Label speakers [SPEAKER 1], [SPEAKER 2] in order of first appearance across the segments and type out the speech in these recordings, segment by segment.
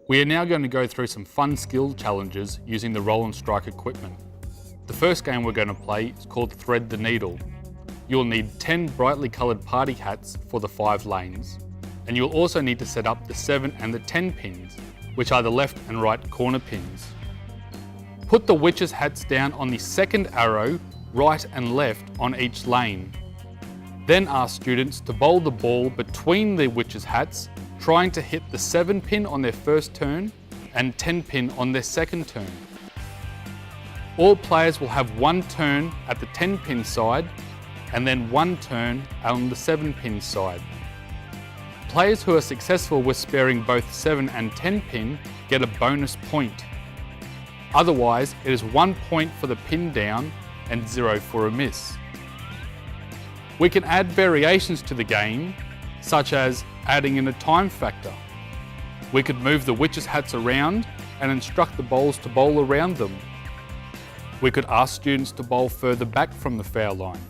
[SPEAKER 1] We are now going to go through some fun skill challenges using the roll and strike equipment. The first game we're going to play is called Thread the Needle. You'll need 10 brightly coloured party hats for the 5 lanes, and you'll also need to set up the 7 and the 10 pins, which are the left and right corner pins. Put the witches' hats down on the second arrow, right and left on each lane. Then ask students to bowl the ball between the witches' hats, trying to hit the 7 pin on their first turn and 10 pin on their second turn. All players will have 1 turn at the 10 pin side and then 1 turn on the 7 pin side. Players who are successful with sparing both 7 and 10 pin get a bonus point. Otherwise, it is 1 point for the pin down and 0 for a miss. We can add variations to the game, such as adding in a time factor. We could move the witches' hats around and instruct the bowlers to bowl around them. We could ask students to bowl further back from the foul line.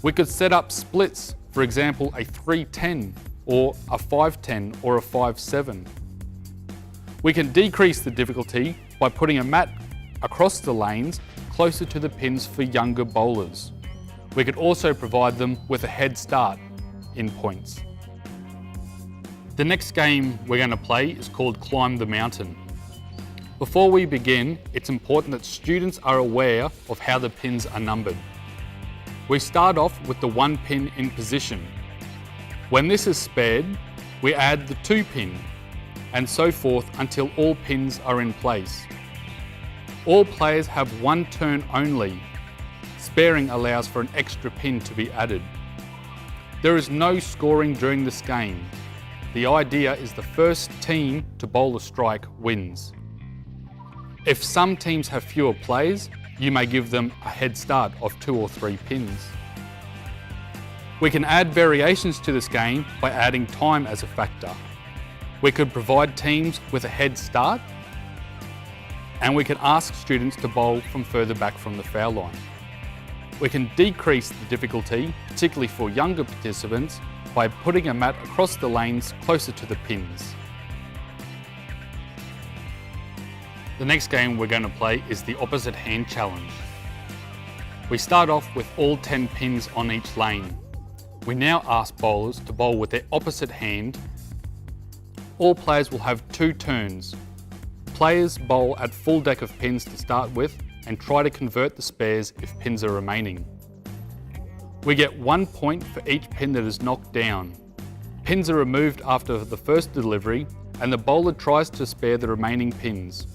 [SPEAKER 1] We could set up splits, for example a 3-10 or a 5-10 or a 5-7. We can decrease the difficulty by putting a mat across the lanes closer to the pins for younger bowlers. We could also provide them with a head start in points. The next game we're going to play is called Climb the Mountain. Before we begin, it's important that students are aware of how the pins are numbered. We start off with the 1 pin in position. When this is spared, we add the 2 pin, and so forth until all pins are in place. All players have 1 turn only. Sparing allows for an extra pin to be added. There is no scoring during this game. The idea is the first team to bowl a strike wins. If some teams have fewer players, you may give them a head start of 2 or 3 pins. We can add variations to this game by adding time as a factor. We could provide teams with a head start, and we can ask students to bowl from further back from the foul line. We can decrease the difficulty, particularly for younger participants, by putting a mat across the lanes closer to the pins. The next game we're going to play is the opposite hand challenge. We start off with all 10 pins on each lane. We now ask bowlers to bowl with their opposite hand. All players will have 2 turns. Players bowl at full deck of pins to start with and try to convert the spares if pins are remaining. We get 1 point for each pin that is knocked down. Pins are removed after the first delivery and the bowler tries to spare the remaining pins.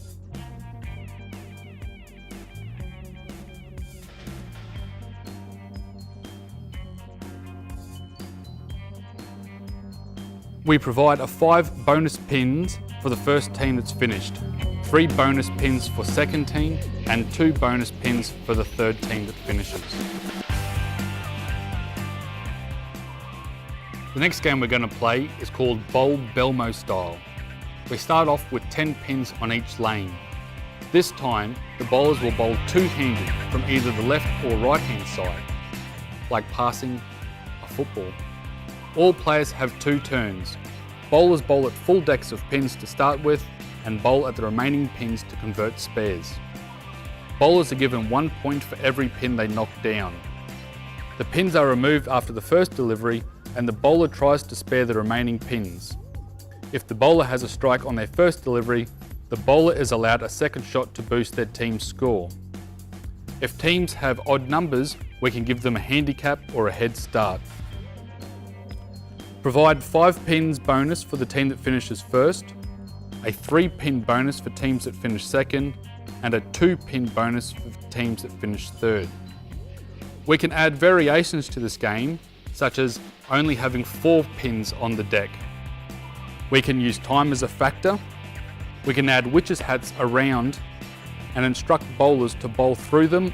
[SPEAKER 1] We provide a 5 bonus pins for the first team that's finished, 3 bonus pins for second team and 2 bonus pins for the third team that finishes. The next game we're going to play is called Bowl Belmo style. We start off with 10 pins on each lane. This time, the bowlers will bowl 2-handed from either the left or right hand side, like passing a football. All players have 2 turns. Bowlers bowl at full decks of pins to start with and bowl at the remaining pins to convert spares. Bowlers are given 1 point for every pin they knock down. The pins are removed after the first delivery and the bowler tries to spare the remaining pins. If the bowler has a strike on their first delivery, the bowler is allowed a second shot to boost their team's score. If teams have odd numbers, we can give them a handicap or a head start. Provide 5 pins bonus for the team that finishes first, a 3 pin bonus for teams that finish second, and a 2 pin bonus for teams that finish third. We can add variations to this game, such as only having 4 pins on the deck. We can use time as a factor. We can add witches' hats around and instruct bowlers to bowl through them.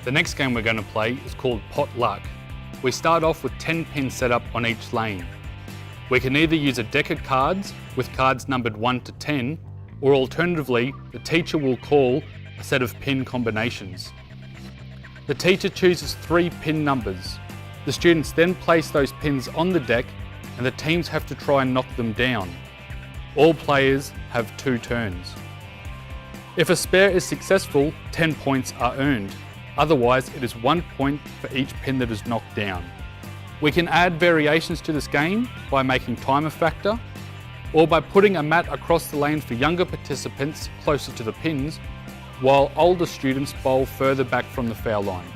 [SPEAKER 1] The next game we're going to play is called Pot Luck. We start off with 10 pins set up on each lane. We can either use a deck of cards with cards numbered 1 to 10, or alternatively, the teacher will call a set of pin combinations. The teacher chooses 3 pin numbers. The students then place those pins on the deck and the teams have to try and knock them down. All players have 2 turns. If a spare is successful, 10 points are earned. Otherwise, it is 1 point for each pin that is knocked down. We can add variations to this game by making time a factor, or by putting a mat across the lane for younger participants closer to the pins, while older students bowl further back from the foul line.